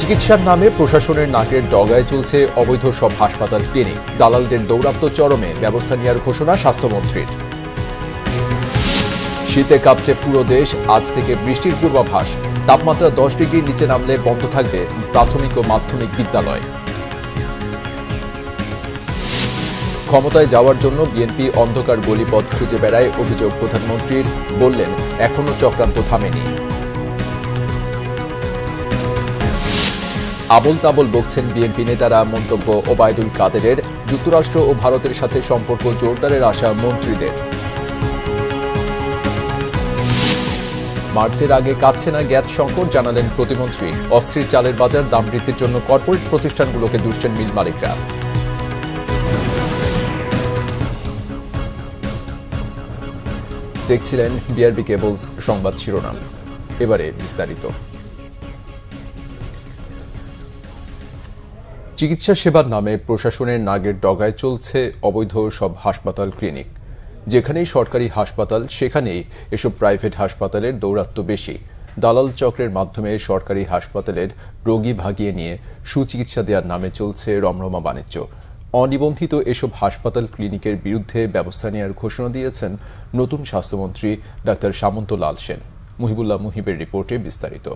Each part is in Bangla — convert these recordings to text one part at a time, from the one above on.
চিকিৎসার নামে প্রশাসনের নাকের ডগায় চলছে অবৈধ সব হাসপাতাল ক্লিনিক। দালালদের দৌরাত্ম্য চরমে, ব্যবস্থা নেওয়ার ঘোষণা স্বাস্থ্যমন্ত্রীর। শীতে কাঁপছে পুরো দেশ, আজ থেকে বৃষ্টির পূর্বাভাস। তাপমাত্রা 10 ডিগ্রির নিচে নামলে বন্ধ থাকবে প্রাথমিক ও মাধ্যমিক বিদ্যালয়। ক্ষমতায় যাওয়ার জন্য বিএনপি অন্ধকার গলিপথ খুঁজে বেড়ায়, অভিযোগ প্রধানমন্ত্রীর। বললেন, এখনো চক্রান্ত থামেনি। আবল তাবল বকছেন বিএনপি নেতারা, মন্তব্য ওবায়দুল কাদেরের। যুক্তরাষ্ট্র ও ভারতের সাথে সম্পর্ক জোরদারের আশা মন্ত্রীদের। মার্চের আগে কাটছে না গ্যাস সংকট, জানালেন প্রতিমন্ত্রী। অস্থির চালের বাজার, দাম বৃদ্ধির জন্য কর্পোরেট প্রতিষ্ঠানগুলোকে দুষছেন মিল মালিকরা। দেখছিলেন বিআরবি কেবলস সংবাদ শিরোনাম। এবারে বিস্তারিত। চিকিৎসা সেবার নামে প্রশাসনের নাগের ডগায় চলছে অবৈধ সব হাসপাতাল ক্লিনিক। যেখানেই সরকারি হাসপাতাল, সেখানেই এসব প্রাইভেট হাসপাতালের দৌরাত্ম্য বেশি। দালাল চক্রের মাধ্যমে সরকারি হাসপাতালের রোগী ভাগিয়ে নিয়ে সুচিকিৎসা দেওয়ার নামে চলছে রমরমা বাণিজ্য। অনিবন্ধিত এসব হাসপাতাল ক্লিনিকের বিরুদ্ধে ব্যবস্থা নেওয়ার ঘোষণা দিয়েছেন নতুন স্বাস্থ্যমন্ত্রী ডাক্তার সামন্ত লাল সেন। মুহিবুল্লাহ মুহিবের রিপোর্টে বিস্তারিত।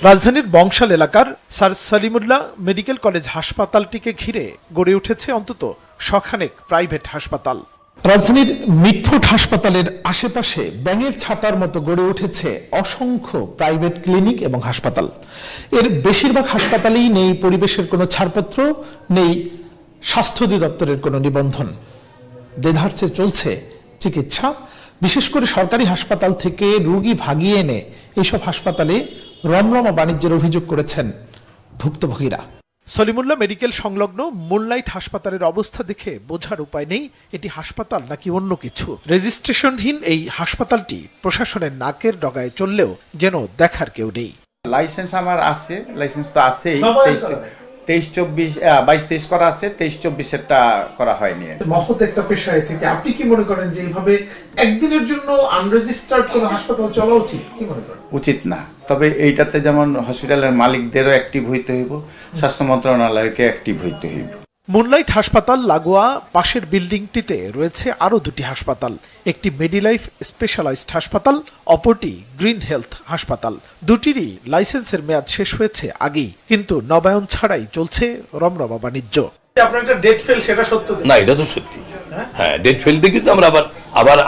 রাজধানীর বংশাল এলাকার স্যার সলিমুল্লাহ মেডিকেল কলেজ হাসপাতালটিকে ঘিরে গড়ে উঠেছে অন্তত শখানেক প্রাইভেট হাসপাতাল। রাজধানীর মিটফোর্ড হাসপাতালের আশেপাশে ব্যাঙের ছাতার মতো গড়ে উঠেছে অসংখ্য প্রাইভেট ক্লিনিক এবং হাসপাতাল। এর বেশিরভাগ হাসপাতালেই নেই পরিবেশের কোনো ছাড়পত্র, নেই স্বাস্থ্য অধিদপ্তরের কোনো নিবন্ধন। দেধারছে চলছে চিকিৎসা, বিশেষ করে সরকারি হাসপাতাল থেকে রোগী ভাগিয়ে এনে এইসব হাসপাতালে রমরমা বাণিজ্যের অভিযোগ করেছেন ভুক্তভোগীরা। সলিমুল্লাহ মেডিকেল সংলগ্ন মুনলাইট হাসপাতালের অবস্থা দেখে বোঝার উপায় নেই এটি হাসপাতাল নাকি অন্য কিছু। রেজিস্ট্রেশনহীন এই হাসপাতালটি প্রশাসনের নাকের ডগায় চললেও যেন দেখার কেউ নেই। লাইসেন্স আমার আছে, লাইসেন্স তো আছেই। 23-24 করা আছে, 23-24 করা হয়নি। মহৎ একটা পেশায় থেকে আপনি কি মনে করেন যে এইভাবে একদিনের জন্য আনরেজিস্টার্ড কোনো হাসপাতাল চলা উচিত? কি মনে করেন? উচিত না। তবে এইটাতে যেমন হসপিটালের মালিকদেরও অ্যাক্টিভ হইতে হইব, স্বাস্থ্য মন্ত্রণালয়কে অ্যাক্টিভ হইতে হইব। মুনলাইট হাসপাতাল লাগোয়া পাশের বিল্ডিংটিতে রয়েছে আরো দুটি হাসপাতাল, একটি মেডিলাইফ স্পেশালাইজড হাসপাতাল, অপরটি গ্রিন হেলথ হাসপাতাল। দুটিরই লাইসেন্সের মেয়াদ শেষ হয়েছে আগেই, কিন্তু নবায়ন ছাড়াই চলছে রমরমা বাণিজ্য। আপনার একটা ডেট ফেল, সেটা সত্য না? এটা তো সত্যি। হ্যাঁ, ডেট ফেল দিয়ে কিন্তু আমরা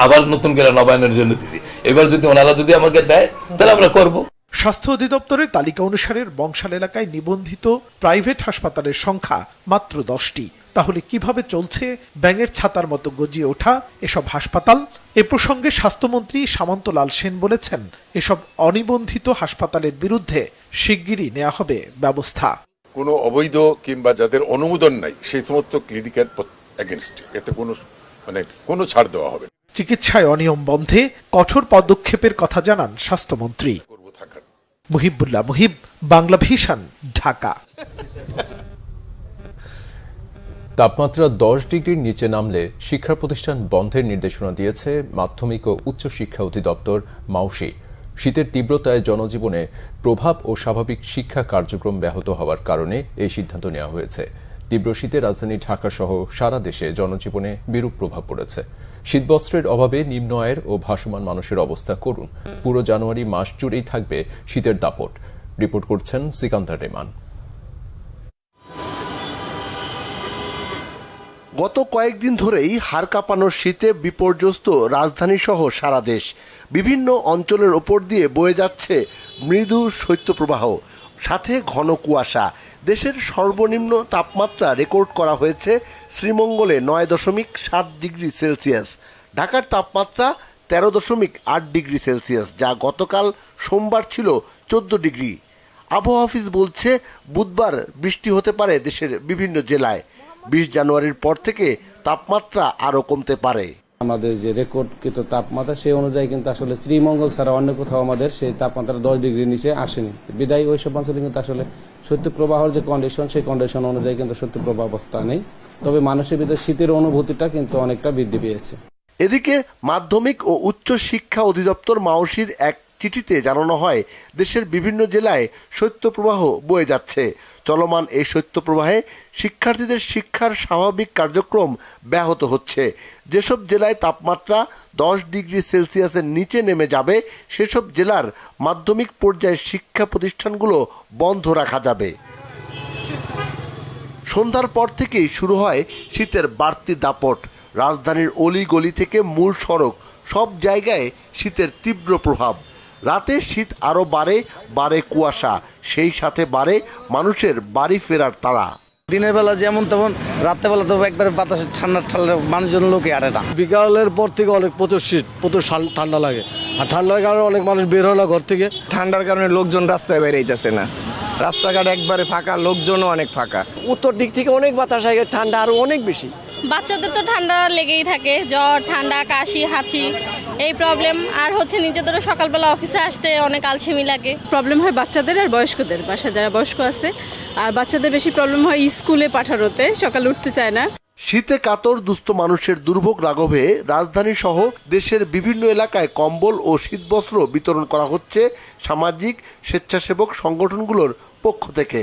আবার নতুন করে নবায়নের জন্য দিছি। এবার যদি ওনারা যদি আমাকে দেয় তাহলে আমরা করব। স্বাস্থ্য অধিদপ্তরের তালিকা অনুসারে বংশাল এলাকায় নিবন্ধিত প্রাইভেট হাসপাতালের সংখ্যা মাত্র 10টি। তাহলে কিভাবে চলছে ব্যাঙের ছাতার মতো গজিয়ে ওঠা এসব হাসপাতাল? এ প্রসঙ্গে স্বাস্থ্যমন্ত্রী সামন্ত লাল সেন বলেছেন, এসব অনিবন্ধিত হাসপাতালের বিরুদ্ধে শিগগিরই নেওয়া হবে ব্যবস্থা। কোনো অবৈধ কিংবা যাদের অনুমোদন নাই সেই সমস্ত ক্লিনিকের এগেইনস্টে এতে কোনো ছাড় দেওয়া হবে। চিকিৎসায় অনিয়ম বন্ধে কঠোর পদক্ষেপের কথা জানান স্বাস্থ্যমন্ত্রী। মুহিবুল্লাহ মুহিব, বাংলা ভিশন, ঢাকা। তাপমাত্রা 10 ডিগ্রির নিচে নামলে শিক্ষা প্রতিষ্ঠান বন্ধের নির্দেশনা দিয়েছে মাধ্যমিক ও উচ্চ শিক্ষা অধিদপ্তর মাউসি। শীতের তীব্রতায় জনজীবনে প্রভাব ও স্বাভাবিক শিক্ষা কার্যক্রম ব্যাহত হওয়ার কারণে এই সিদ্ধান্ত নেওয়া হয়েছে। তীব্র শীতে রাজধানী ঢাকা সহ সারা দেশে জনজীবনে বিরূপ প্রভাব পড়েছে। শীতবস্ত্রের অভাবে নিম্ন আয়ের ও ভাসমান মানুষের অবস্থা করুন। পুরো জানুয়ারি মাস জুড়েই থাকবে শীতের দাপট। রিপোর্ট করছেন সিকান্দার রেমান। গত কয়েকদিন ধরেই হাড় কাঁপানোর শীতে বিপর্যস্ত রাজধানী সহ সারা দেশ। বিভিন্ন অঞ্চলের ওপর দিয়ে বয়ে যাচ্ছে মৃদু শৈত্যপ্রবাহ, সাথে ঘন কুয়াশা। দেশের সর্বনিম্ন তাপমাত্রা রেকর্ড করা হয়েছে শ্রীমঙ্গলে 9.7 ডিগ্রি সেলসিয়াস। ঢাকার তাপমাত্রা 13.8 ডিগ্রি সেলসিয়াস, যা গতকাল সোমবার ছিল 14 ডিগ্রি। আবহাওয়া অফিস বলছে বুধবার বৃষ্টি হতে পারে দেশের বিভিন্ন জেলায়। 20 জানুয়ারির পর থেকে তাপমাত্রা আরও কমতে পারে। আমাদের যে রেকর্ডকৃত তাপমাত্রা সেই অনুযায়ী কিন্তু আসলে শ্রীমঙ্গল ছাড়া অন্য কোথাও আমাদের সেই তাপমাত্রা 10 ডিগ্রির নিচে আসেনি। বিদায় ওইসব অঞ্চলে কিন্তু আসলে শৈত্যপ্রবাহের যে কন্ডিশন, সেই কন্ডিশন অনুযায়ী কিন্তু শৈত্যপ্রবাহ অবস্থা নেই। তবে মানুষের ভিতরে শীতের অনুভূতিটা কিন্তু অনেকটা বৃদ্ধি পেয়েছে। এদিকে মাধ্যমিক ও উচ্চ শিক্ষা অধিদপ্তর মাউসির এক চিঠিতে জানানো হয় দেশের বিভিন্ন জেলায় শৈত্যপ্রবাহ বয়ে যাচ্ছে। চলমান এই শৈত্যপ্রবাহে শিক্ষার্থীদের শিক্ষার স্বাভাবিক কার্যক্রম ব্যাহত হচ্ছে। যেসব জেলায় তাপমাত্রা 10 ডিগ্রি সেলসিয়াসের নিচে নেমে যাবে সেসব জেলার মাধ্যমিক পর্যায়ের শিক্ষা প্রতিষ্ঠানগুলো বন্ধ রাখা যাবে। সন্ধ্যার পর থেকেই শুরু হয় শীতের বাড়তি দাপট। রাজধানীর অলিগলি থেকে মূল সড়ক সব জায়গায় শীতের তীব্র প্রভাব। রাতে শীত আরও বাড়ে কুয়াশা, সেই সাথে বাড়ে মানুষের বাড়ি ফেরার তাড়া। দিনের বেলা যেমন তেমন, রাত্রেবেলা তো একবারে বাতাসে ঠান্ডা মানুষজন লোকে আরে না। বিকালের পর থেকে অনেক প্রচুর শীত, প্রচুর ঠান্ডা লাগে, আর ঠান্ডার কারণে অনেক মানুষ বের হয় না ঘর থেকে। ঠান্ডার কারণে লোকজন রাস্তায় বেরিয়েছে না, রাস্তাঘাট একবারে ফাঁকা, লোকজনও অনেক ফাঁকা। উত্তর দিক থেকে অনেক বাতাস আসে, ঠান্ডা আরো অনেক বেশি। বাচ্চাদের তো ঠান্ডা লেগেই থাকে, জ্বর, ঠান্ডা, কাশি, হাঁচি, এই প্রবলেম। আর হচ্ছে নিজেদেরও সকালবেলা অফিসে আসতে অনেক আলসেমি লাগে। প্রবলেম হয় বাচ্চাদের আর বয়স্কদের, বাসায় যারা বয়স্ক আছে। আর বাচ্চাদের বেশি প্রবলেম হয় স্কুলে পাঠানোতে, সকালে উঠতে চায় না। শীতে কাতর দুস্থ মানুষের দুর্ভোগ লাঘবে রাজধানী সহ দেশের বিভিন্ন এলাকায় কম্বল ও শীতবস্ত্র বিতরণ করা হচ্ছে সামাজিক স্বেচ্ছাসেবক সংগঠনগুলোর পক্ষ থেকে।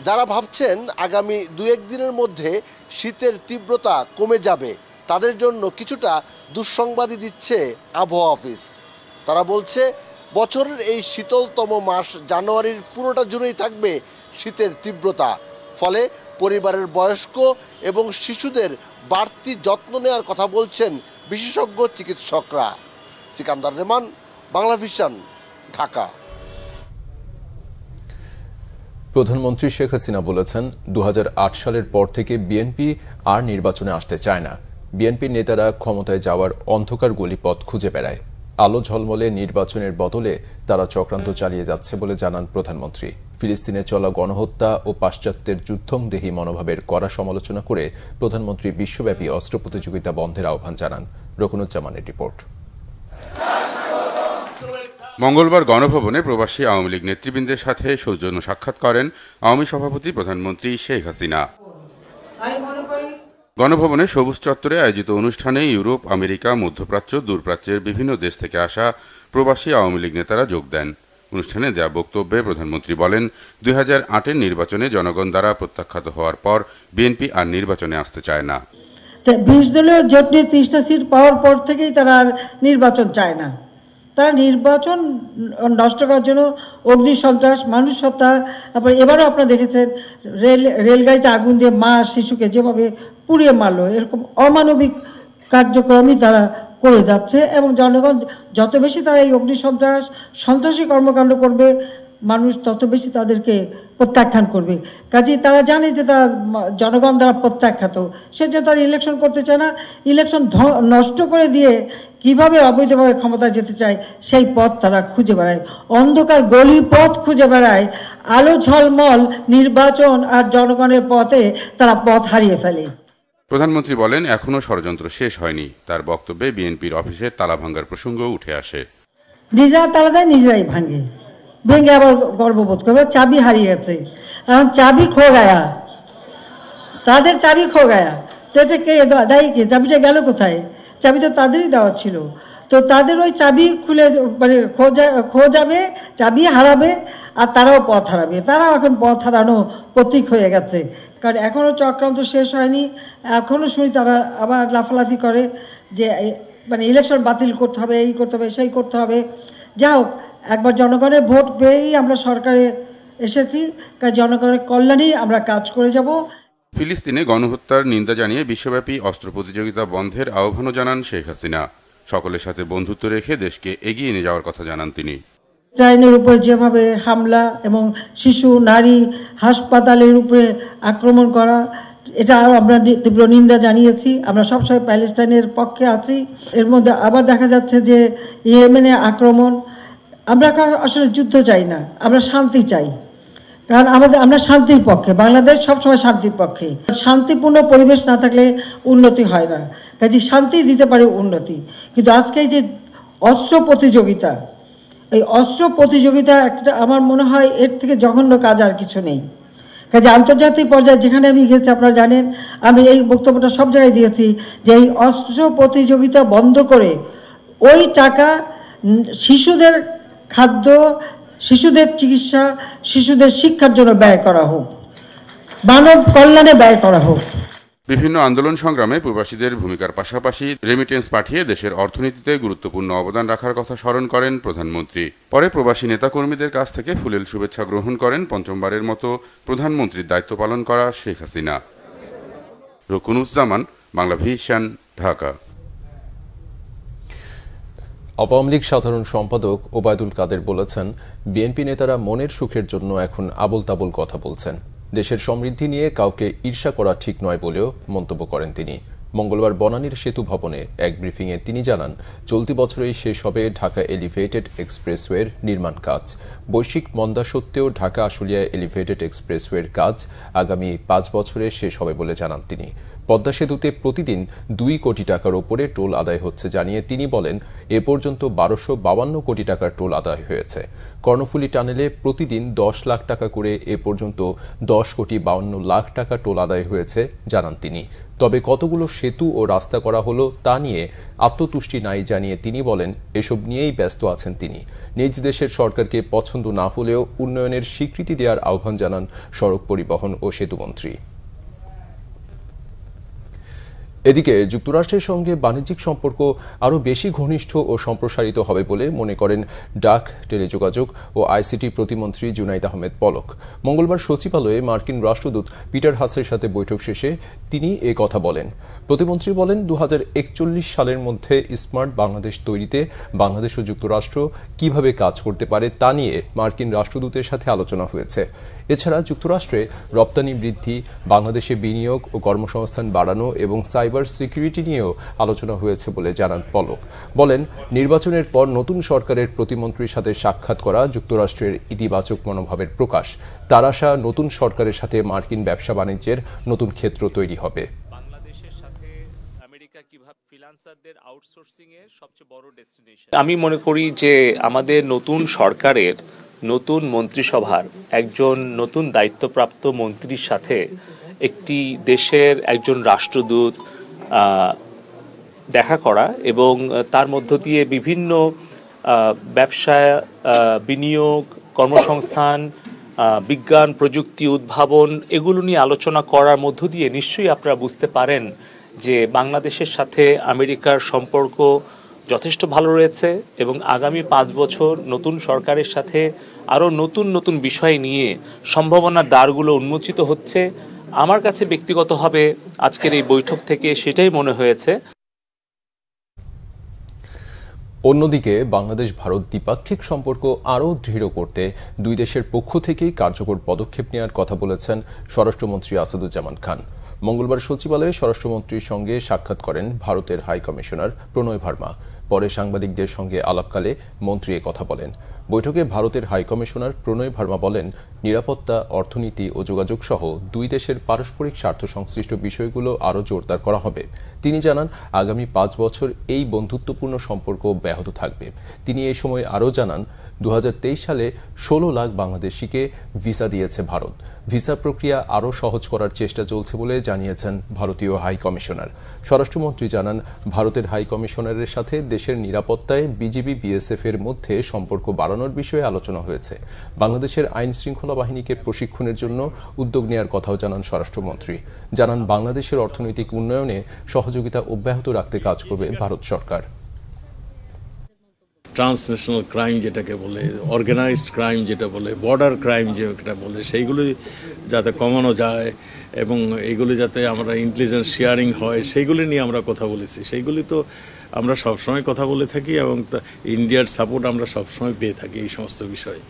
যারা ভাবছেন আগামী 2-1 দিনের মধ্যে শীতের তীব্রতা কমে যাবে, তাদের জন্য কিছুটা দুঃসংবাদই দিচ্ছে আবহাওয়া অফিস। তারা বলছে বছরের এই শীতলতম মাস জানুয়ারির পুরোটা জুড়েই থাকবে শীতের তীব্রতা। ফলে পরিবারের বয়স্ক এবং শিশুদের বাড়তি যত্ন নেওয়ার কথা বলছেন বিশেষজ্ঞ চিকিৎসকরা। সিকান্দার রেমান, বাংলা ভিশন, ঢাকা। প্রধানমন্ত্রী শেখ হাসিনা বলেছেন 2008 সালের পর থেকে বিএনপি আর নির্বাচনে আসতে চায় না। বিএনপির নেতারা ক্ষমতায় যাওয়ার অন্ধকার গলিপথ খুঁজে বেড়ায়। আলো ঝলমলে নির্বাচনের বদলে তারা চক্রান্ত চালিয়ে যাচ্ছে বলে জানান প্রধানমন্ত্রী। ফিলিস্তিনে চলা গণহত্যা ও পাশ্চাত্যের যুদ্ধংদেহী মনোভাবের কড়া সমালোচনা করে প্রধানমন্ত্রী বিশ্বব্যাপী অস্ত্র প্রতিযোগিতা বন্ধের আহ্বান জানান। রকুনুজ্জামানের রিপোর্ট। মঙ্গলবার গণভবনে প্রবাসী আওয়ামী লীগ নেতৃবৃন্দের সাথে সৌজন্য সাক্ষাৎ করেন আওয়ামী সভাপতি প্রধানমন্ত্রী শেখ হাসিনা। গণভবনে সবুজ চত্বরে আয়োজিত অনুষ্ঠানে ইউরোপ, আমেরিকা, মধ্যপ্রাচ্য, দূরপ্রাচ্যের বিভিন্ন দেশ থেকে আসা প্রবাসী আওয়ামী লীগ নেতারা যোগ দেন। অনুষ্ঠানে দেয়া বক্তব্যে প্রধানমন্ত্রী বলেন, 2008-এর নির্বাচনে জনগণ দ্বারা প্রত্যাখ্যাত হওয়ার পর বিএনপি আর নির্বাচনে আসতে চায় না। 20 দলীয় জোট নিয়ে 30টা সিট পাওয়ার পর থেকেই তারা আর নির্বাচন চায় না। তারা নির্বাচন নষ্ট করার জন্য অগ্নি সন্ত্রাস, মানুষ হত্যা, তারপরে এবারও আপনারা দেখেছেন রেলগাড়িতে আগুন দিয়ে মা শিশুকে যেভাবে পুড়িয়ে মারলো, এরকম অমানবিক কার্যক্রমই তারা করে যাচ্ছে। এবং জনগণ যত বেশি তারা এই অগ্নি সন্ত্রাসী কর্মকাণ্ড করবে, মানুষ তত বেশি তাদেরকে প্রত্যাখ্যান করবে। কাজেই তারা জানে যে তারা জনগণ দ্বারা প্রত্যাখ্যাত, সেজন্য তারা ইলেকশন করতে চায় না। ইলেকশন নষ্ট করে দিয়ে কিভাবে অবৈধভাবে ক্ষমতায় যেতে চায় সেই পথ তারা খুঁজে বেড়ায়, অন্ধকার গলি পথ খুঁজে বেড়ায়। আলো ঝলমল নির্বাচন আর জনগণের পথে তারা পথ হারিয়ে ফেলে। প্রধানমন্ত্রী বলেন, এখনো ষড়যন্ত্র শেষ হয়নি। তার বক্তব্যে বিএনপির অফিসের তালা ভাঙার প্রসঙ্গ উঠে আসে। নিজেরা তালা দেয়, নিজেরাই ভেঙে আবার গর্ববোধ করবে চাবি হারিয়ে গেছে। এখন চাবি খো গায়া, তাদের চাবি খো গায়া, তো এটা কে দায়ী? কে? চাবিটা গেল কোথায়? চাবি তো তাদেরই দেওয়া ছিল। তো তাদের ওই চাবি খুলে মানে খো যাবে, চাবি হারাবে, আর তারাও পথ হারাবে। তারাও এখন পথ হারানো প্রতীক হয়ে গেছে। কারণ এখনও চক্রান্ত শেষ হয়নি। এখনও শুনি তারা আবার লাফালাফি করে যে মানে ইলেকশন বাতিল করতে হবে, এই করতে হবে, সেই করতে হবে। যা হোক, একবার জনগণের ভোট পেয়েই আমরা সরকারে এসেছি, কারণ জনগণের কল্যাণেই আমরা কাজ করে যাব। ফিলিস্তিনে গণহত্যার নিন্দা জানিয়ে বিশ্বব্যাপী অস্ত্র প্রতিযোগিতা বন্ধের আহ্বানও জানান শেখ হাসিনা। সকলের সাথে বন্ধুত্ব রেখে দেশকে এগিয়ে নিয়ে যাওয়ার কথা জানান তিনি। ইসরায়েলের উপর যেভাবে হামলা এবং শিশু, নারী, হাসপাতালের উপরে আক্রমণ করা, এটা আমরা তীব্র নিন্দা জানিয়েছি। আমরা সবসময় প্যালেস্টাইনের পক্ষে আছি। এর মধ্যে আবার দেখা যাচ্ছে যে ইয়েমেনে আক্রমণ। আমরা আসলে যুদ্ধ চাই না, আমরা শান্তি চাই। কারণ আমরা শান্তির পক্ষে, বাংলাদেশ সবসময় শান্তির পক্ষে। শান্তিপূর্ণ পরিবেশ না থাকলে উন্নতি হয় না, কাজে শান্তি দিতে পারে উন্নতি। কিন্তু আজকে এই যে অস্ত্র প্রতিযোগিতা, এই অস্ত্র প্রতিযোগিতা একটা আমার মনে হয় এর থেকে জঘন্য কাজ আর কিছু নেই। কাজে আন্তর্জাতিক পর্যায়ে যেখানে আমি গেছি, আপনারা জানেন আমি এই বক্তব্যটা সব জায়গায় দিয়েছি যে এই অস্ত্র প্রতিযোগিতা বন্ধ করে ওই টাকা শিশুদের খাদ্য, শিশুদের চিকিৎসা, শিশুদের শিক্ষার জন্য ব্যয় করা হোক, মানব কল্যাণে ব্যয় করা হোক। বিভিন্ন আন্দোলন সংগ্রামে প্রবাসীদের ভূমিকার পাশাপাশি রেমিটেন্স পাঠিয়ে দেশের অর্থনীতিতে গুরুত্বপূর্ণ অবদান রাখার কথা স্মরণ করেন প্রধানমন্ত্রী। পরে প্রবাসী নেতাকর্মীদের কাছ থেকে ফুলেল শুভেচ্ছা গ্রহণ করেন পঞ্চমবারের মতো প্রধানমন্ত্রীর দায়িত্ব পালন করা শেখ হাসিনা। রকুনুজ্জামান, বাংলা ভিশন, ঢাকা। আওয়ামী লীগ সাধারণ সম্পাদক ওবায়দুল কাদের বলেছেন, বিএনপি নেতারা মনের সুখের জন্য এখন আবোল তাবোল কথা বলছেন। দেশের সমৃদ্ধি নিয়ে কাউকে ঈর্ষা করা ঠিক নয় বলেও মন্তব্য করেন তিনি। মঙ্গলবার বনানীর সেতু ভবনে এক ব্রিফিংয়ে তিনি জানান, চলতি বছরেই শেষ হবে ঢাকা এলিভেটেড এক্সপ্রেসওয়ের নির্মাণ কাজ। বৈশ্বিক মন্দা সত্ত্বেও ঢাকা আশুলিয়া এলিভেটেড এক্সপ্রেসওয়ের কাজ আগামী 5 বছরে শেষ হবে বলে জানান তিনি। পদ্মা সেতুতে প্রতিদিন 2 কোটি টাকার ওপরে টোল আদায় হচ্ছে জানিয়ে তিনি বলেন, এ পর্যন্ত 1252 কোটি টাকার টোল আদায় হয়েছে। কর্ণফুলী টানেলে প্রতিদিন 10 লাখ টাকা করে এ পর্যন্ত 10 কোটি 52 লাখ টাকা টোল আদায় হয়েছে জানান তিনি। তবে কতগুলো সেতু ও রাস্তা করা হলো তা নিয়ে আত্মতুষ্টি নাই জানিয়ে তিনি বলেন, এসব নিয়েই ব্যস্ত আছেন তিনি। নিজ দেশের সরকারকে পছন্দ না হলেও উন্নয়নের স্বীকৃতি দেওয়ার আহ্বান জানান সড়ক পরিবহন ও সেতুমন্ত্রী। এদিকে যুক্তরাষ্ট্রের সঙ্গে বাণিজ্যিক সম্পর্ক আরও বেশি ঘনিষ্ঠ ও সম্প্রসারিত হবে বলে মনে করেন ডাক, টেলিযোগাযোগ ও আইসিটি প্রতিমন্ত্রী জুনাইদ আহমেদ পলক। মঙ্গলবার সচিবালয়ে মার্কিন রাষ্ট্রদূত পিটার হাসের সাথে বৈঠক শেষে তিনি এ কথা বলেন। প্রতিমন্ত্রী বলেন, 2041 সালের মধ্যে স্মার্ট বাংলাদেশ তৈরিতে বাংলাদেশ ও যুক্তরাষ্ট্র কিভাবে কাজ করতে পারে তা নিয়ে মার্কিন রাষ্ট্রদূতের সাথে আলোচনা হয়েছে। এছাড়া যুক্তরাষ্ট্রে রপ্তানি বৃদ্ধি, বাংলাদেশে বিনিয়োগ ও কর্মসংস্থান বাড়ানো এবং সাইবার সিকিউরিটি নিয়েও আলোচনা হয়েছে বলে জানান পলক। বলেন, নির্বাচনের পর নতুন সরকারের প্রতিমন্ত্রীর সাথে সাক্ষাৎ করা যুক্তরাষ্ট্রের ইতিবাচক মনোভাবের প্রকাশ। তার আশা, নতুন সরকারের সাথে মার্কিন ব্যবসা বাণিজ্যের নতুন ক্ষেত্র তৈরি হবে। আমি মনে করি যে আমাদের নতুন সরকারের নতুন মন্ত্রিসভার একজন নতুন দায়িত্বপ্রাপ্ত মন্ত্রীর সাথে একটি দেশের একজন রাষ্ট্রদূত দেখা করা এবং তার মধ্য দিয়ে বিভিন্ন ব্যবসা, বিনিয়োগ, কর্মসংস্থান, বিজ্ঞান, প্রযুক্তি, উদ্ভাবন এগুলো নিয়ে আলোচনা করার মধ্য দিয়ে নিশ্চয়ই আপনারা বুঝতে পারেন যে বাংলাদেশের সাথে আমেরিকার সম্পর্ক যথেষ্ট ভালো রয়েছে এবং আগামী 5 বছর নতুন সরকারের সাথে আরও নতুন নতুন বিষয় নিয়ে সম্ভাবনার দ্বারগুলো উন্মোচিত হচ্ছে। আমার কাছে ব্যক্তিগতভাবে আজকের এই বৈঠক থেকে সেটাই মনে হয়েছে। অন্যদিকে বাংলাদেশ ভারত দ্বিপাক্ষিক সম্পর্ক আরও দৃঢ় করতে দুই দেশের পক্ষ থেকেই কার্যকর পদক্ষেপ নেওয়ার কথা বলেছেন স্বরাষ্ট্রমন্ত্রী আসাদুজ্জামান খান। মঙ্গলবার সচিবালয়ে স্বরাষ্ট্রমন্ত্রীর সঙ্গে সাক্ষাৎ করেন ভারতের হাই কমিশনার প্রণয় ভার্মা। পরে সাংবাদিকদের সঙ্গে আলাপকালে মন্ত্রী কথা বলেন। বৈঠকে ভারতের হাই কমিশনার প্রণয় ভার্মা বলেন, নিরাপত্তা, অর্থনীতি ও যোগাযোগ সহ দুই দেশের পারস্পরিক স্বার্থ সংশ্লিষ্ট বিষয়গুলো আরও জোরদার করা হবে। তিনি জানান, আগামী 5 বছর এই বন্ধুত্বপূর্ণ সম্পর্ক ব্যাহত থাকবে। তিনি এই সময় আরও জানান, 2023 সালে 16 লাখ বাংলাদেশিকে ভিসা দিয়েছে ভারত। ভিসা প্রক্রিয়া আরও সহজ করার চেষ্টা চলছে বলে জানিয়েছেন ভারতীয় হাই কমিশনার। স্বরাষ্ট্রমন্ত্রী জানান, ভারতের হাই কমিশনারের সাথে দেশের নিরাপত্তায় বিজিবি, বিএসএফ এর মধ্যে সম্পর্ক বাড়ানোর বিষয়ে আলোচনা হয়েছে। বাংলাদেশের আইন শৃঙ্খলা বাহিনীকে প্রশিক্ষণের জন্য উদ্যোগ নেওয়ার কথাও জানান স্বরাষ্ট্রমন্ত্রী। জানান, বাংলাদেশের অর্থনৈতিক উন্নয়নে সহযোগিতা অব্যাহত রাখতে কাজ করবে ভারত সরকার। ট্রান্সন্যাশনাল ক্রাইম যেটাকে বলে, অর্গানাইজড ক্রাইম যেটা বলে, বর্ডার ক্রাইম যেটা বলে, সেইগুলি যাতে কমানো যায় এবং এইগুলি যাতে আমরা ইন্টেলিজেন্স শেয়ারিং হয় সেইগুলি নিয়ে আমরা কথা বলেছি। সেইগুলি তো আমরা সবসময় কথা বলে থাকি এবং ইন্ডিয়ার সাপোর্ট আমরা সবসময় পেয়ে থাকি এই সমস্ত বিষয়ে।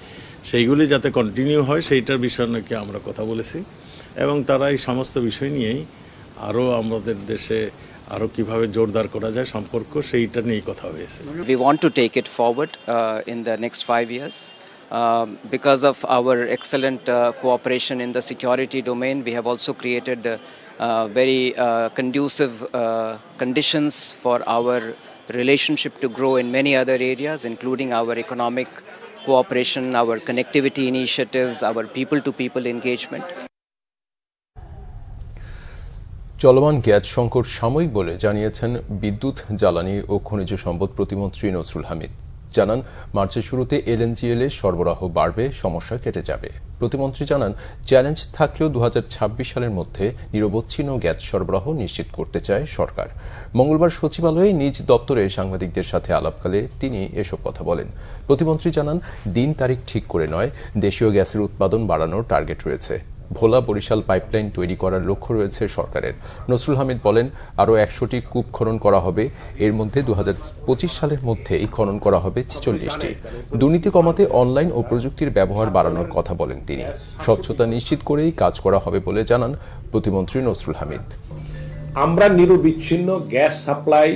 সেইগুলি যাতে কন্টিনিউ হয় সেইটার বিষয় নিয়ে আমরা কথা বলেছি এবং তারা এই সমস্ত বিষয় নিয়েই আরও আমাদের দেশে আরো কিভাবে জোরদার করা যায় সম্পর্ক সেইটা নিয়ে কথা হয়েছে। We want to take it forward in the next 5 years. Because of our excellent cooperation in the security domain, we have also created very conducive conditions for our relationship to grow in many other areas, including our economic cooperation, our connectivity initiatives, our people-to-people engagement. চলমান গ্যাস সংকট সাময়িক বলে জানিয়েছেন বিদ্যুৎ, জ্বালানি ও খনিজ সম্পদ প্রতিমন্ত্রী নসরুল হামিদ। জানান, মার্চের শুরুতে এলএনজিএল এর সরবরাহ বাড়বে, সমস্যা কেটে যাবে। প্রতিমন্ত্রী জানান, চ্যালেঞ্জ থাকলেও 2026 সালের মধ্যে নিরবচ্ছিন্ন গ্যাস সরবরাহ নিশ্চিত করতে চায় সরকার। মঙ্গলবার সচিবালয়ে নিজ দপ্তরে সাংবাদিকদের সাথে আলাপকালে তিনি এসব কথা বলেন। প্রতিমন্ত্রী জানান, দিন তারিখ ঠিক করে নয়, দেশীয় গ্যাসের উৎপাদন বাড়ানোর টার্গেট রয়েছে। ভোলা বরিশাল পাইপলাইন তৈরি করার লক্ষ্য রয়েছে সরকারের। নসরুল হামিদ বলেন, আরও 100টি কূপ খনন করা হবে। এর মধ্যে 2025 সালের মধ্যেই খনন করা হবে 46টি। দুর্নীতি কমাতে অনলাইন ও প্রযুক্তির ব্যবহার বাড়ানোর কথা বলেন তিনি। স্বচ্ছতা নিশ্চিত করেই কাজ করা হবে বলে জানান প্রতিমন্ত্রী নসরুল হামিদ। আমরা নিরবিচ্ছিন্ন গ্যাস সাপ্লাই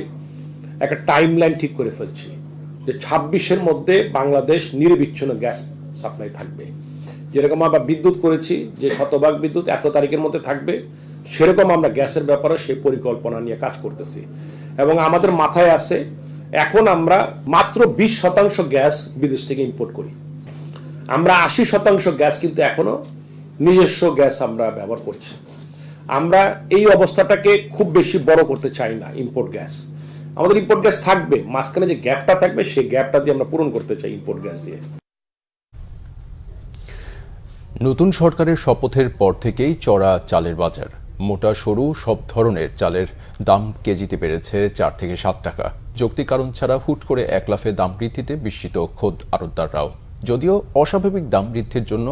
একটা টাইমলাইন ঠিক করে ফেলছি যে 26-এর মধ্যে বাংলাদেশ নিরবিচ্ছিন্ন গ্যাস সাপ্লাই থাকবে। যেরকম আমরা বিদ্যুৎ করেছি যে শতভাগ বিদ্যুৎ এত তারিখের মধ্যে থাকবে, সেরকম আমরা গ্যাসের ব্যাপারে সেই পরিকল্পনা নিয়ে কাজ করতেছি। এবং আমাদের মাথায় আছে, এখন আমরা মাত্র 20% গ্যাস বিদেশ থেকে ইম্পোর্ট করি। আমরা 80% গ্যাস কিন্তু এখনো নিজস্ব গ্যাস আমরা ব্যবহার করছি। আমরা এই অবস্থাটাকে খুব বেশি বড় করতে চাই না। ইম্পোর্ট গ্যাস, আমাদের ইম্পোর্ট গ্যাস থাকবে, মাঝখানে যে গ্যাপটা থাকবে সেই গ্যাপটা দিয়ে আমরা পূরণ করতে চাই ইম্পোর্ট গ্যাস দিয়ে। নতুন সরকারের শপথের পর থেকেই চড়া চালের বাজার। মোটা সরু সব ধরনের চালের দাম কেজিতে বেড়েছে 4 থেকে 7 টাকা। যৌক্তিক কারণ ছাড়া হুট করে এক লাফে দাম বৃদ্ধিতে বিস্মিত খোদ আড়তদাররাও। যদিও অস্বাভাবিক দাম বৃদ্ধির জন্য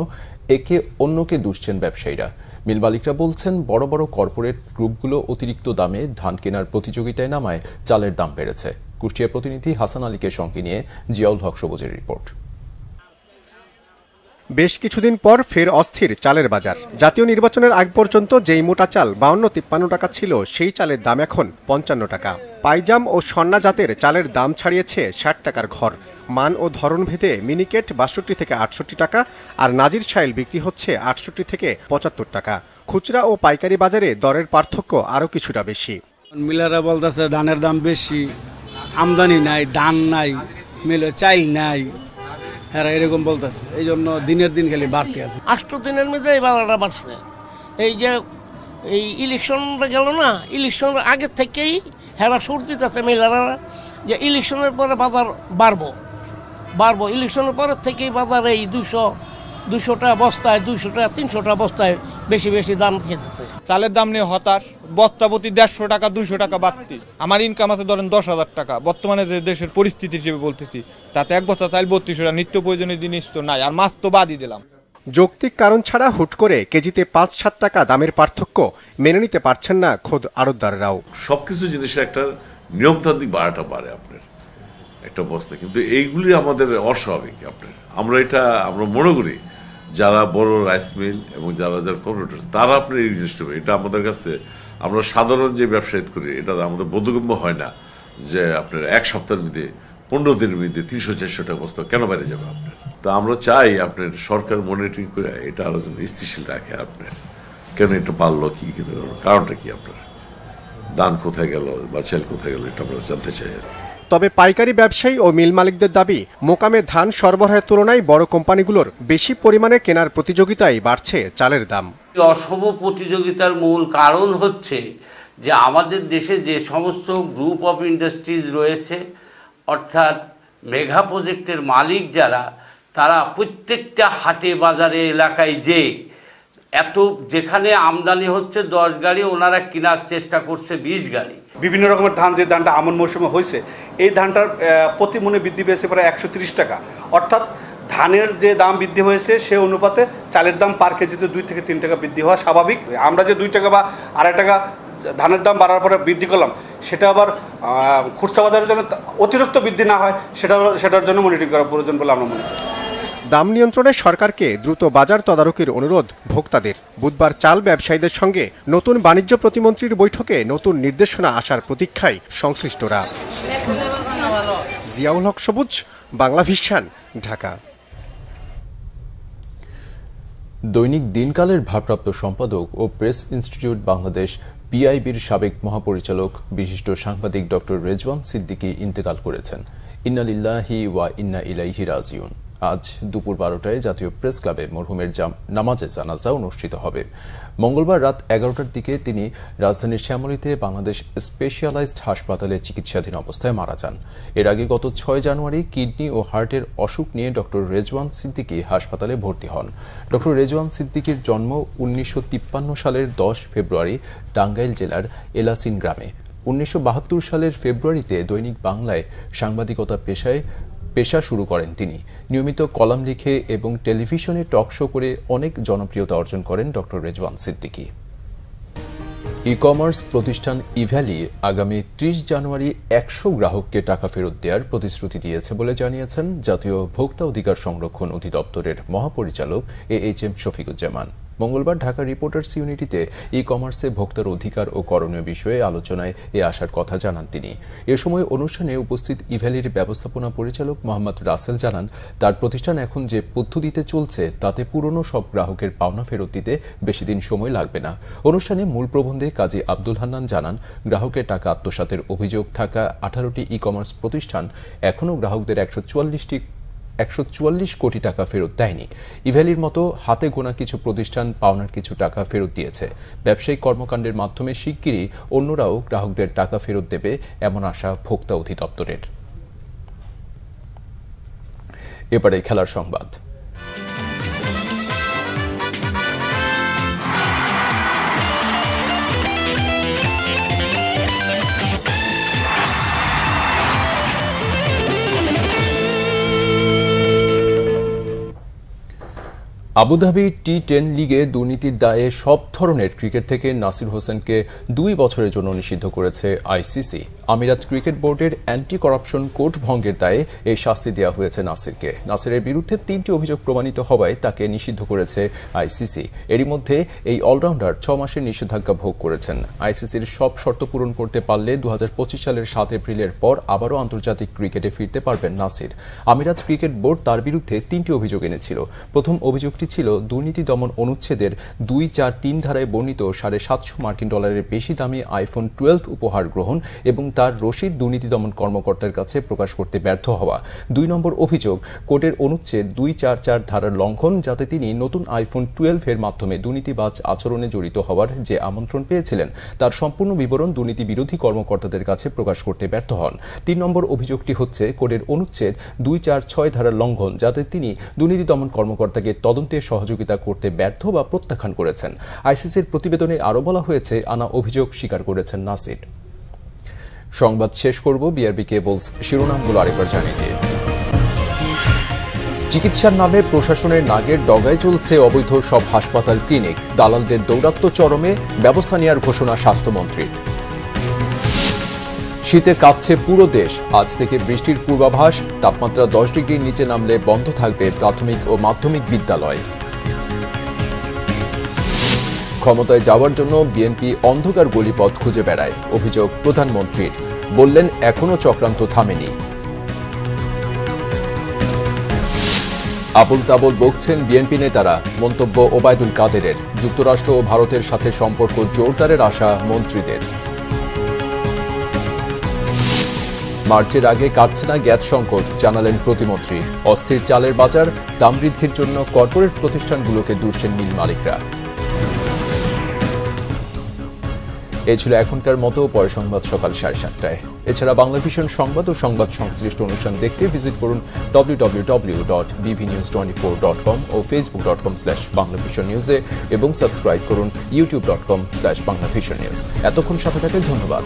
একে অন্যকে দুষছেন ব্যবসায়ীরা। মিল মালিকরা বলছেন, বড় বড় কর্পোরেট গ্রুপগুলো অতিরিক্ত দামে ধান কেনার প্রতিযোগিতায় নামায় চালের দাম বেড়েছে। কুষ্টিয়া প্রতিনিধি হাসান আলীকে সঙ্গে নিয়ে জিয়াউল হক সবুজের রিপোর্ট। বেশ কিছুদিন পর ফের অস্থির চালের বাজার। জাতীয় নির্বাচনের আগ পর্যন্ত যেই মোটা চাল 52-53 টাকা ছিল, সেই চালের দাম এখন 55 টাকা। পাইজাম ও সন্না জাতের চালের দাম ছাড়িয়েছে 60 টাকার ঘর। মান ও ধরন ভেদে মিনিকেট 62 থেকে 68 টাকা, আর নাজির শাইল বিক্রি হচ্ছে 68 থেকে 75 টাকা। খুচরা ও পাইকারি বাজারে দরের পার্থক্য আরও কিছুটা বেশি। মিলাররা বলতেছে ধানের দাম বেশি, আমদানি নাই, ধান নাই, মিলে চাইল নাই, এরা এরকম বলতেছে। এই জন্য দিনের দিন খালি বাড়তে আছে। 8 দিনের মধ্যে এই বাজারটা বাড়ছে। এই যে এই ইলেকশনটা গেল না, ইলেকশনের আগে থেকেই হেরা সুর দিতেছে মিলাররা যে ইলেকশনের পরে বাজার বাড়বো। ইলেকশনের পরের থেকেই বাজার এই 200 টাকা বস্তায়, 200 টাকা 300 টাকা বস্তায় বেশি দাম খেতেছে। চালের দাম নিয়ে হতাশ। বস্তা প্রতি 150 টাকা 200 টাকা বাড়তি। আমার ইনকাম আছে ধরেন 10,000 টাকা। বর্তমানে যে দেশের পরিস্থিতি হিসেবে বলতেছি, তাতে এক বস্তা চাল 32 টাকা। নিত্য প্রয়োজনীয় জিনিস তো নাই, আর মাছ তো বাদই দিলাম। যৌক্তিক কারণ ছাড়া হুট করে কেজিতে 5-7 টাকা দামের পার্থক্য মেনে নিতে পারছেন না খোদ আড়তদাররাও। সবকিছু জিনিসের একটা নিয়মতান্ত্রিক বাড়াটা বাড়ে আপনার একটা বস্তা, কিন্তু এইগুলি আমাদের অস্বাভাবিক। আমরা মনে করি যারা বড় রাইস মিল এবং যারা কর্পোরেটর, তারা আপনার এই জিনিসটা, এটা আমাদের কাছে, আমরা সাধারণ যে ব্যবসায়িক করি, এটা আমাদের বোধগম্য হয় না যে আপনার এক সপ্তাহের মধ্যে 15 দিনের মধ্যে 300-400 টাকা বস্তা কেন বাইরে যাবে আপনার। তা আমরা চাই আপনার সরকার মনিটরিং করে এটা আরো স্থিতিশীল রাখে। আপনার কেন এটা পারলো, কি কারণটা কি, আপনার দান কোথায় গেল বা চাল কোথায় গেল, এটা আমরা জানতে চাই। তবে পাইকারি ব্যবসায়ী ও মিল মালিকদের দাবি, মোকামে ধান সরবরাহের তুলনায় বড় কোম্পানিগুলোর বেশি পরিমাণে কেনার প্রতিযোগিতায় বাড়ছে চালের দাম। অসম প্রতিযোগিতার মূল কারণ হচ্ছে যে আমাদের দেশে যে সমস্ত গ্রুপ অফ ইন্ডাস্ট্রিজ রয়েছে, অর্থাৎ মেগা প্রজেক্টের মালিক যারা, তারা প্রত্যেকটা হাটে বাজারে এলাকায় যেখানে আমদানি হচ্ছে 10 গাড়ি, ওনারা কেনার চেষ্টা করছে 20 গাড়ি। বিভিন্ন রকমের ধান, যে ধানটা আমন মৌসুমে হয়েছে, এই ধানটার প্রতি মনে বৃদ্ধি পেয়েছে প্রায় 130 টাকা। অর্থাৎ ধানের যে দাম বৃদ্ধি হয়েছে সে অনুপাতে চালের দাম পার কেজিতে 2 থেকে 3 টাকা বৃদ্ধি হওয়া স্বাভাবিক। আমরা যে 2 টাকা বা 2.5 টাকা ধানের দাম বাড়ার পরে বৃদ্ধি করলাম, সেটা আবার খুচরা বাজারের জন্য অতিরিক্ত বৃদ্ধি না হয় সেটার জন্য মনিটরিং করা প্রয়োজন বলে আমরা মনে করি। দাম নিয়ন্ত্রণে সরকারকে দ্রুত বাজার তদারকির অনুরোধ ভোক্তাদের। বুধবার চাল ব্যবসায়ীদের সঙ্গে নতুন বাণিজ্য প্রতিমন্ত্রীর বৈঠকে নতুন নির্দেশনা আসার প্রতীক্ষায় সংশ্লিষ্টরা। জিয়াউল হক সবুজ, বাংলা ভিশন, ঢাকা। দৈনিক দিনকালের ভারপ্রাপ্ত সম্পাদক ও প্রেস ইনস্টিটিউট বাংলাদেশ পিআইবির সাবেক মহাপরিচালক বিশিষ্ট সাংবাদিক ডক্টর রেজওয়ান সিদ্দিকী ইন্তেকাল করেছেন। ইন্না লিল্লাহি ওয়া ইন্না ইলাইহি রাজিউন। আজ দুপুর 12টায় জাতীয় প্রেস ক্লাবে মরহুমের নামাজে জানাজা অনুষ্ঠিত হবে। মঙ্গলবার রাত 11টার দিকে তিনি রাজধানীর শ্যামলীতে বাংলাদেশ স্পেশালাইজড হাসপাতালে চিকিৎসাধীন অবস্থায় মারা যান। এর আগে গত 6 জানুয়ারি কিডনি ও হার্টের অসুখ নিয়ে ডক্টর রেজওয়ান সিদ্দিকী হাসপাতালে ভর্তি হন। ডক্টর রেজওয়ান সিদ্দিকীর জন্ম 1953 সালের 10 ফেব্রুয়ারি টাঙ্গাইল জেলার এলাসিন গ্রামে। 1972 সালের ফেব্রুয়ারিতে দৈনিক বাংলায় সাংবাদিকতা পেশা শুরু করেন তিনি। নিয়মিত কলাম লিখে এবং টেলিভিশনে টক শো করে অনেক জনপ্রিয়তা অর্জন করেন ডক্টর রেজওয়ান সিদ্দিকী। ই-কমার্স প্রতিষ্ঠান ইভ্যালি আগামী 30 জানুয়ারি 100 গ্রাহককে টাকা ফেরত দেওয়ার প্রতিশ্রুতি দিয়েছে বলে জানিয়েছেন জাতীয় ভোক্তা অধিকার সংরক্ষণ অধিদপ্তরের মহাপরিচালক AHM শফিকুজ্জামান। মঙ্গলবার ঢাকা রিপোর্টার্স ইউনিটিতে ই-কমার্সে ভোক্তার অধিকার ও করণীয় বিষয়ে আলোচনায় আসার কথা জানান তিনি। এ সময় অনুষ্ঠানে উপস্থিত ইভ্যালির ব্যবস্থাপনা পরিচালক মোহাম্মদ রাসেল জানান, তার প্রতিষ্ঠান এখন যে পদ্ধতিতে চলছে তাতে পুরনো সব গ্রাহকের পাওনা ফেরত দিতে বেশি দিন সময় লাগবে না। অনুষ্ঠানে মূল প্রবন্ধে কাজী আব্দুল হান্নান জানান, গ্রাহকের টাকা আত্মসাতের অভিযোগ থাকা 18টি ই-কমার্স প্রতিষ্ঠান এখনও গ্রাহকদের 144 কোটি টাকা ফেরত দেয়নি। ইভ্যালির মতো হাতে গোনা কিছু প্রতিষ্ঠান পাওনার কিছু টাকা ফেরত দিয়েছে। ব্যবসায়িক কর্মকাণ্ডের মাধ্যমে শিগগিরই অন্যরাও গ্রাহকদের টাকা ফেরত দেবে এমন আশা ভোক্তা অধিদপ্তরের। এবারে খেলার সংবাদ। আবুধাবি টি10 লিগে দুর্নীতির দায়ে সব ধরনের ক্রিকেট থেকে নাসির হোসেনকে 2 বছরের জন্য নিষিদ্ধ করেছে আইসিসি। আমিরাত ক্রিকেট বোর্ডের অ্যান্টি করাপশন কোড ভঙ্গের দায়ে এই শাস্তি দেওয়া হয়েছে নাসিরকে। নাসিরের বিরুদ্ধে 3টি অভিযোগ প্রমাণিত হওয়ায় তাকে নিষিদ্ধ করেছে আইসিসি। এরই মধ্যে এই অলরাউন্ডার 6 মাসের নিষেধাজ্ঞা ভোগ করেছেন। আইসিসির সব শর্ত পূরণ করতে পারলে 2025 সালের 7 এপ্রিলের পর আবারও আন্তর্জাতিক ক্রিকেটে ফিরতে পারবেন নাসির। আমিরাত ক্রিকেট বোর্ড তার বিরুদ্ধে 3টি অভিযোগ এনেছিল। প্রথম অভিযোগটি ছিল দুর্নীতি দমন অনুচ্ছেদের 243 ধারায় বর্ণিত $750 মার্কিন বেশি দামি আইফোন 12 উপহার গ্রহণ এবং তার রসিদ দুর্নীতি দমন কর্মকর্তার কাছে প্রকাশ করতে ব্যর্থ হওয়া। 2 নম্বর অভিযোগ কোডের অনুচ্ছেদ 244 ধারার লঙ্ঘন, যাতে তিনি নতুন আইফোন 12 এর মাধ্যমে দুর্নীতিবাজ আচরণে জড়িত হওয়ার যে আমন্ত্রণ পেয়েছিলেন তার সম্পূর্ণ বিবরণ দুর্নীতি বিরোধী কর্মকর্তাদের কাছে প্রকাশ করতে ব্যর্থ হন। 3 নম্বর অভিযোগটি হচ্ছে কোডের অনুচ্ছেদ 246 ধারার লঙ্ঘন, যাতে তিনি দুর্নীতি দমন কর্মকর্তাকে তদন্তে সহযোগিতা করতে ব্যর্থ বা প্রত্যাখ্যান করেছেন। আইসিসির প্রতিবেদনে আরও বলা হয়েছে, আনা অভিযোগ স্বীকার করেছেন নাসির। সংবাদ শেষ করব বিআরবি কেবলস শিরোনামগুলো আরেকবার জানিয়ে দিয়ে। চিকিৎসার নামে প্রশাসনের নাগের ডগায় চলছে অবৈধ সব হাসপাতাল ক্লিনিক, দালালদের দৌরাত্ম্য চরমে, ব্যবস্থা নেওয়ার ঘোষণা স্বাস্থ্যমন্ত্রীর। শীতে কাঁপছে পুরো দেশ, আজ থেকে বৃষ্টির পূর্বাভাস, তাপমাত্রা 10 ডিগ্রির নিচে নামলে বন্ধ থাকবে প্রাথমিক ও মাধ্যমিক বিদ্যালয়। ক্ষমতায় যাওয়ার জন্য বিএনপি অন্ধকার গলিপথ খুঁজে বেড়ায়, অভিযোগ প্রধানমন্ত্রীর, বললেন এখনো চক্রান্ত থামেনি। আবুল তাবুল বকছেন বিএনপি নেতারা, মন্তব্য ওবায়দুল কাদেরের। যুক্তরাষ্ট্র ও ভারতের সাথে সম্পর্ক জোরদারের আশা মন্ত্রীদের। মার্চের আগে কাটছে না গ্যাস সংকট, জানালেন প্রতিমন্ত্রী। অস্থির চালের বাজার, দাম বৃদ্ধির জন্য কর্পোরেট প্রতিষ্ঠানগুলোকে দুষছেন মিল মালিকরা। এ ছিল এখনকার মতো, পরে সংবাদ সকাল 7:30টায়। এছাড়া বাংলা ভিশন সংবাদ ও সংবাদ সংশ্লিষ্ট অনুষ্ঠান দেখতে ভিজিট করুন www.bvnews24.com ও facebook.com/banglavisionnews এবং সাবস্ক্রাইব করুন youtube.com/banglavisionnews। এতক্ষণ সাথে থাকার ধন্যবাদ।